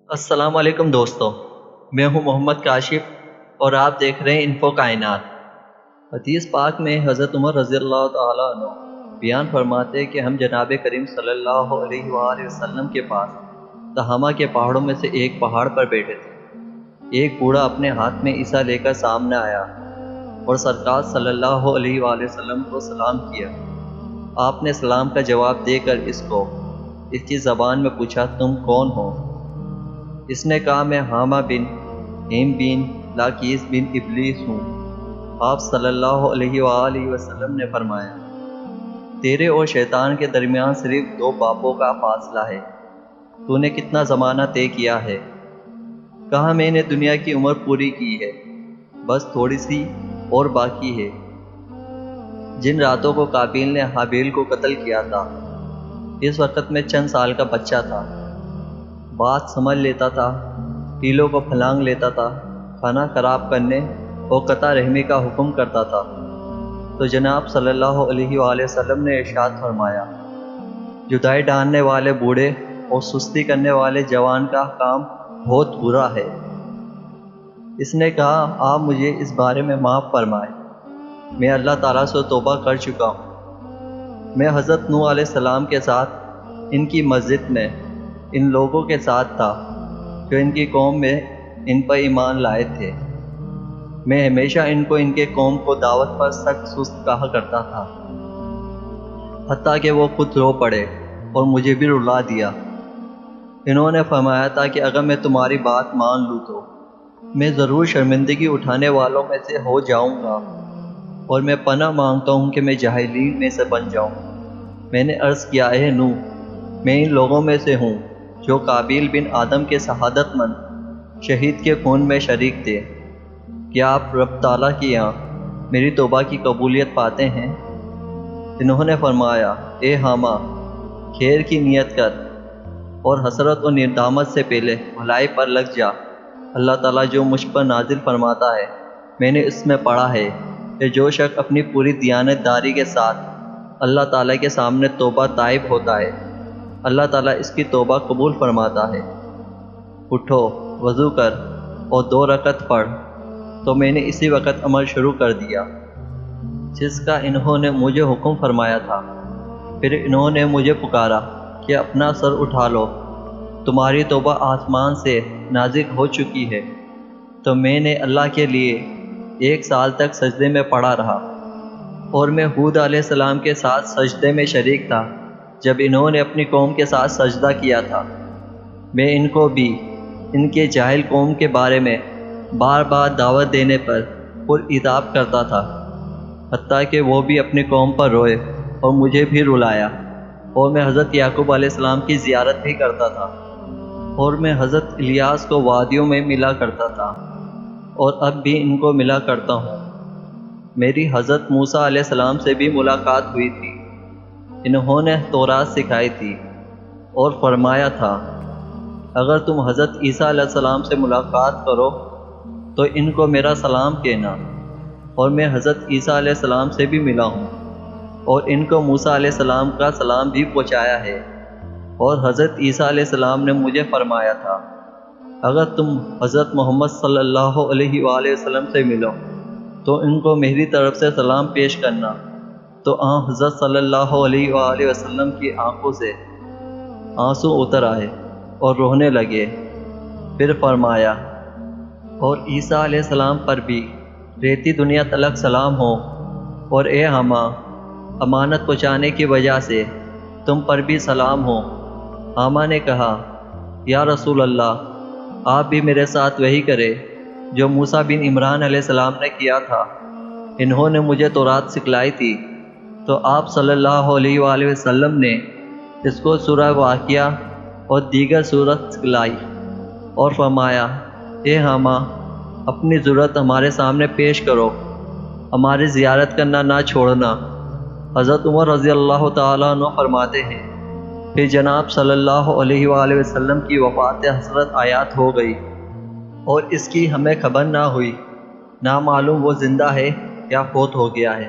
السلام علیکم دوستو، میں ہوں محمد کاشف اور آپ دیکھ رہے ہیں انفو کائنات۔ حدیث پاک میں حضرت عمر رضی اللہ تعالیٰ عنہ بیان فرماتے ہیں کہ ہم جناب کریم صلی اللہ علیہ وآلہ وسلم کے پاس تہامہ کے پہاڑوں میں سے ایک پہاڑ پر بیٹھے تھے۔ ایک بوڑھا اپنے ہاتھ میں عصا لے کر سامنے آیا اور سرکار صلی اللہ علیہ وآلہ وسلم کو سلام کیا۔ آپ نے سلام کا جواب دے کر اس کی زبان میں پوچھا، تم کون ہو؟ اس نے کہا، میں حامہ بن ہیم بن لاکیس بن ابلیس ہوں۔ آپ صلی اللہ علیہ وآلہ وسلم نے فرمایا، تیرے اور شیطان کے درمیان صرف 2 بابوں کا فاصلہ ہے، تو نے کتنا زمانہ طے کیا ہے؟ کہا، میں نے دنیا کی عمر پوری کی ہے، بس تھوڑی سی اور باقی ہے۔ جن راتوں کو قابیل نے حابیل کو قتل کیا تھا، اس وقت میں چند سال کا بچہ تھا، بات سمجھ لیتا تھا، پیلوں کو پھلانگ لیتا تھا، کھانا خراب کرنے اور قطع رحمی کا حکم کرتا تھا۔ تو جناب صلی اللہ علیہ وآلہ وسلم نے ارشاد فرمایا، جدائی ڈالنے والے بوڑھے اور سستی کرنے والے جوان کا کام بہت برا ہے۔ اس نے کہا، آپ مجھے اس بارے میں معاف فرمائے، میں اللہ تعالیٰ سے توبہ کر چکا ہوں۔ میں حضرت نوح علیہ السلام کے ساتھ ان کی مسجد میں ان لوگوں کے ساتھ تھا جو ان کی قوم میں ان پر ایمان لائے تھے۔ میں ہمیشہ ان کے قوم کو دعوت پر سخت سست کہا کرتا تھا، حتیٰ کہ وہ خود رو پڑے اور مجھے بھی رلا دیا۔ انہوں نے فرمایا تھا کہ اگر میں تمہاری بات مان لوں تو میں ضرور شرمندگی اٹھانے والوں میں سے ہو جاؤں گا، اور میں پناہ مانگتا ہوں کہ میں جاہلین میں سے بن جاؤں۔ میں نے عرض کیا، اے نوح، میں ان لوگوں میں سے ہوں جو قابیل بن آدم کے شہادت مند شہید کے خون میں شریک تھے۔ کیا آپ رب تعالیٰ کی یہاں میری توبہ کی قبولیت پاتے ہیں؟ انہوں نے فرمایا، اے حامہ، خیر کی نیت کر اور حسرت اور ندامت سے پہلے بھلائی پر لگ جا۔ اللہ تعالیٰ جو مجھ پر نازل فرماتا ہے، میں نے اس میں پڑھا ہے کہ جو شخص اپنی پوری دیانت داری کے ساتھ اللہ تعالیٰ کے سامنے توبہ طائب ہوتا ہے، اللہ تعالیٰ اس کی توبہ قبول فرماتا ہے۔ اٹھو، وضو کر اور 2 رکعت پڑھ۔ تو میں نے اسی وقت عمل شروع کر دیا جس کا انہوں نے مجھے حکم فرمایا تھا۔ پھر انہوں نے مجھے پکارا کہ اپنا سر اٹھا لو، تمہاری توبہ آسمان سے نازل ہو چکی ہے۔ تو میں نے اللہ کے لیے 1 سال تک سجدے میں پڑا رہا، اور میں ہود علیہ السلام کے ساتھ سجدے میں شریک تھا جب انہوں نے اپنی قوم کے ساتھ سجدہ کیا تھا۔ میں ان کو بھی ان کے جاہل قوم کے بارے میں بار بار دعوت دینے پر پرعتاب کرتا تھا، حتیٰ کہ وہ بھی اپنی قوم پر روئے اور مجھے بھی رلایا۔ اور میں حضرت یعقوب علیہ السلام کی زیارت بھی کرتا تھا، اور میں حضرت الیاس کو وادیوں میں ملا کرتا تھا، اور اب بھی ان کو ملا کرتا ہوں۔ میری حضرت موسیٰ علیہ السلام سے بھی ملاقات ہوئی تھی۔ انہوں نے تورات سکھائی تھی اور فرمایا تھا، اگر تم حضرت عیسیٰ علیہ السلام سے ملاقات کرو تو ان کو میرا سلام کہنا۔ اور میں حضرت عیسیٰ علیہ السلام سے بھی ملا ہوں اور ان کو موسیٰ علیہ السلام کا سلام بھی پہنچایا ہے۔ اور حضرت عیسیٰ علیہ السلام نے مجھے فرمایا تھا، اگر تم حضرت محمد صلی اللہ علیہ وآلہ وسلم سے ملو تو ان کو میری طرف سے سلام پیش کرنا۔ تو حضرت صلی اللہ علیہ وآلہ وسلم کی آنکھوں سے آنسو اتر آئے اور رونے لگے۔ پھر فرمایا، اور عیسیٰ علیہ السلام پر بھی رہتی دنیا تلک سلام ہو، اور اے حامہ، امانت پہنچانے کی وجہ سے تم پر بھی سلام ہو۔ حامہ نے کہا، یا رسول اللہ، آپ بھی میرے ساتھ وہی کرے جو موسیٰ بن عمران علیہ السلام نے کیا تھا۔ انہوں نے مجھے تورات سکھلائی تھی، تو آپ صلی اللہ علیہ وآلہ وسلم نے اس کو سورہ واقعہ اور دیگر سورت سکھلائی اور فرمایا، اے حامہ، اپنی ضرورت ہمارے سامنے پیش کرو، ہماری زیارت کرنا نہ چھوڑنا۔ حضرت عمر رضی اللہ تعالیٰ عنہ فرماتے ہیں، پھر جناب صلی اللہ علیہ وآلہ وسلم کی وفات حسرت آیات ہو گئی، اور اس کی ہمیں خبر نہ ہوئی، نہ معلوم وہ زندہ ہے یا فوت ہو گیا ہے۔